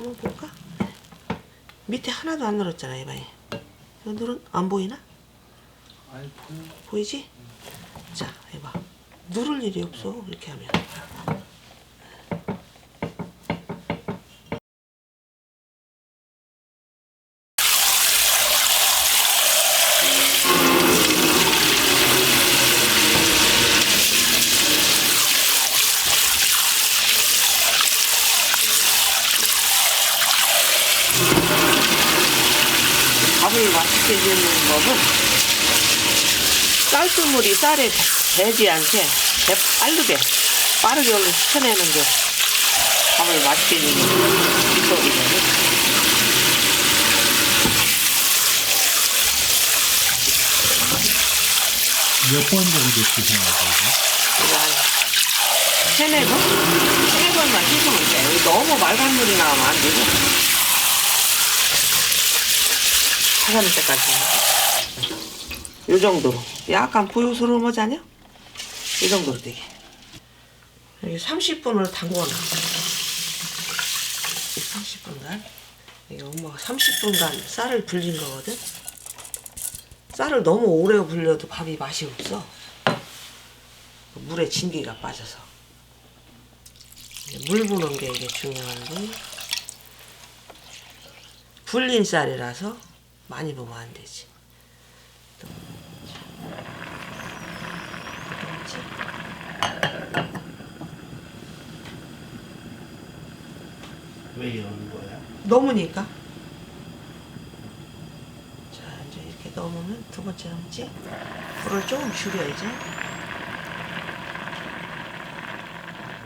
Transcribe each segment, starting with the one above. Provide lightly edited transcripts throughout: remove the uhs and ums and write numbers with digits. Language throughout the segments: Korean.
한번 볼까? 밑에 하나도 안 늘었잖아, 이봐이. 이거 늘은 안 보이나? 아니 보여. 보이지? 자, 해봐. 누를 일이 없어, 이렇게 하면. 밥을 맛있게 해주는 법은 쌀뜨물이 쌀에 배지 않게 빠르게 얼른 식혀내는 게 밥을 맛있게 해주는 비법이거든. 몇 번 정도 드셔가지고? 이거 한 3-4번만 씻으면 돼. 여기 너무 맑은 물이 나오면 안 되고 하자는 때까지 이 정도로 약간 부유스러움하지 않냐? 이 정도로 되게 여기 30분을 담궈놔. 30분간 이게 엄마가 30분간 쌀을 불린 거거든. 쌀을 너무 오래 불려도 밥이 맛이 없어. 물에 진기가 빠져서 물 부는 게 이게 중요한데 불린 쌀이라서 많이 넣으면 안 되지. 왜 여는 거야? 넘으니까. 자, 이제 이렇게 넘으면 두 번째 넘지. 불을 조금 줄여야지.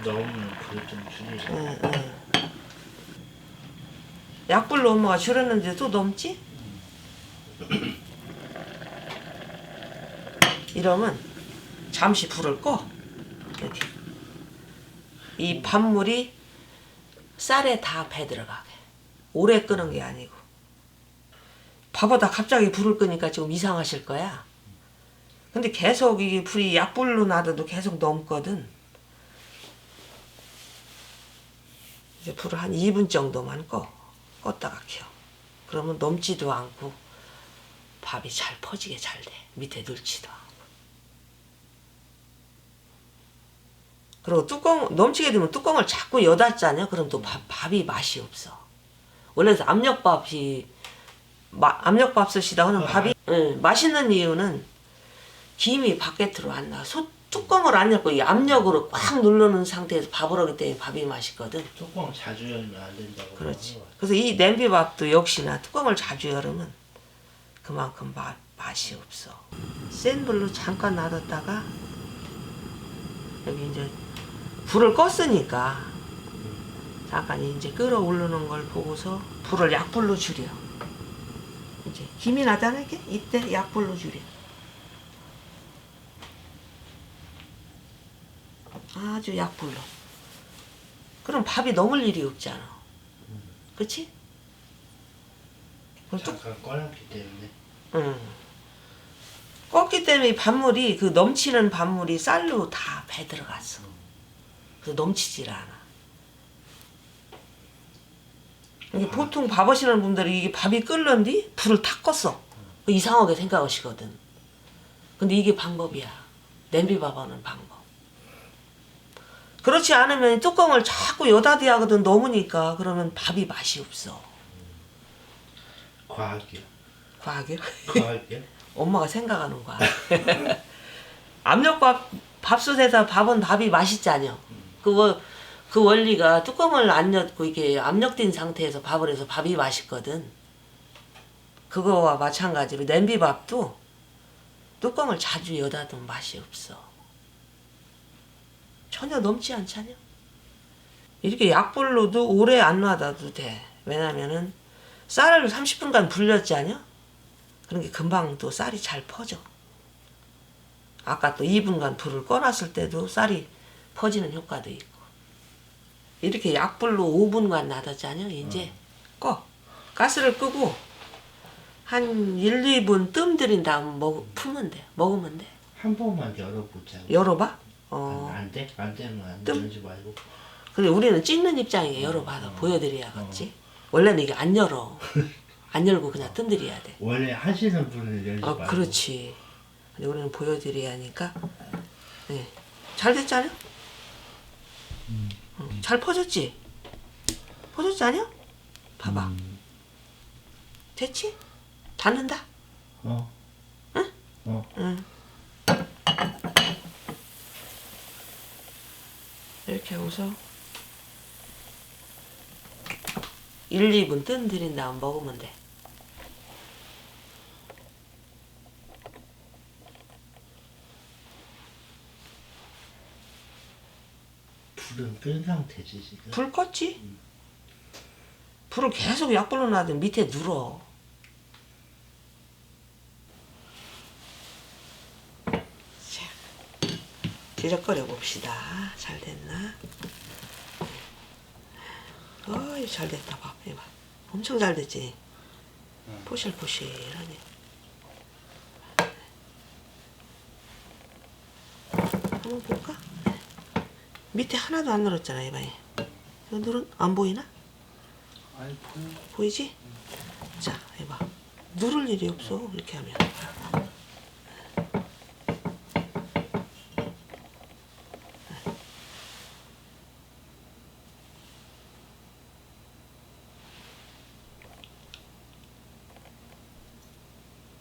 넣으면 불을 좀 줄이자. 응. 약불로 엄마가 줄였는데 또 넘지? 이러면 잠시 불을 꺼. 이렇게. 이 밥물이 쌀에 다 배 들어가게. 오래 끄는 게 아니고. 밥에다 갑자기 불을 끄니까 좀 이상하실 거야. 근데 계속 이 불이 약불로 놔둬도 계속 넘거든. 이제 불을 한 2분 정도만 껐다가 켜. 그러면 넘지도 않고 밥이 잘 퍼지게 잘 돼. 밑에 넣지도 않고. 그리고 넘치게 되면 뚜껑을 자꾸 여닫잖아요. 그럼 또 밥이 맛이 없어. 원래 압력밥솥이다 하는 밥이 맛있는 이유는 김이 바깥으로 안 나와. 뚜껑을 안 열고 이 압력으로 꽉 누르는 상태에서 밥을 하기 때문에 밥이 맛있거든. 뚜껑 자주 열면 안 된다고. 그렇지. 그래서 이 냄비밥도 역시나 뚜껑을 자주 열으면 그만큼 맛이 없어. 센 불로 잠깐 놔뒀다가 여기 이제 불을 껐으니까 잠깐 이제 끓어오르는 걸 보고서 불을 약불로 줄여. 이제 김이 나잖아, 이게? 이때 약불로 줄여. 아주 약불로. 그럼 밥이 넘을 일이 없잖아. 그치? 잠깐 꺼놨기 때문에. 응. 껐기 때문에 이 밥물이, 그 넘치는 밥물이 쌀로 다 배 들어갔어. 그래서 넘치질 않아. 이게 보통 밥 하시는 분들이 이게 밥이 끓는디 불을 탁 껐어. 이상하게 생각하시거든. 근데 이게 방법이야. 냄비밥 하는 방법. 그렇지 않으면 뚜껑을 자꾸 여닫이 하거든. 넘으니까. 그러면 밥이 맛이 없어. 과학이요. 과학이요? 과학이요? 엄마가 생각하는 거야. 밥솥에서 밥이 맛있잖여. 그 원리가 뚜껑을 안 엿고 이게 압력된 상태에서 밥을 해서 밥이 맛있거든. 그거와 마찬가지로 냄비밥도 뚜껑을 자주 여닫으면 맛이 없어. 전혀 넘지 않잖여. 이렇게 약불로도 오래 안 놔둬도 돼. 왜냐면은 쌀을 30분간 불렸잖여. 그런 게 금방 또 쌀이 잘 퍼져. 아까 또 2분간 불을 꺼놨을 때도 쌀이 퍼지는 효과도 있고. 이렇게 약불로 5분간 놔뒀잖아요. 이제 꺼. 가스를 끄고 한 1, 2분 뜸 들인 다음 풀면 돼. 먹으면 돼. 한 번만 열어보자. 열어봐? 안 돼? 안 되면 안 뜸? 열지 말고. 근데 우리는 찍는 입장이니까 열어봐서 보여드려야겠지. 원래는 이게 안 열어. 안 열고 그냥 뜸들여야 돼. 원래 하시는 분은 열지 말고. 그렇지. 근데 우리는 보여드려야 하니까. 네. 잘 됐잖아요? 잘 퍼졌지? 퍼졌지 않냐? 봐봐. 됐지? 닫는다. 어. 응? 어. 응. 이렇게 하고서 1, 2분 뜸 들인 다음 먹으면 돼. 불은 끈 상태지 지금. 불 껐지? 불을 계속 약불로 놔두면 밑에 눌어. 자, 뒤적거려 봅시다. 잘 됐나? 어이, 잘 됐다. 봐. 이봐. 엄청 잘 됐지? 포실포실하네. 한번 볼까? 밑에 하나도 안 늘었잖아, 이봐요. 이거 안 보이나? 아니 보여. 보이지? 자, 해봐. 누를 일이 없어. 이렇게 하면.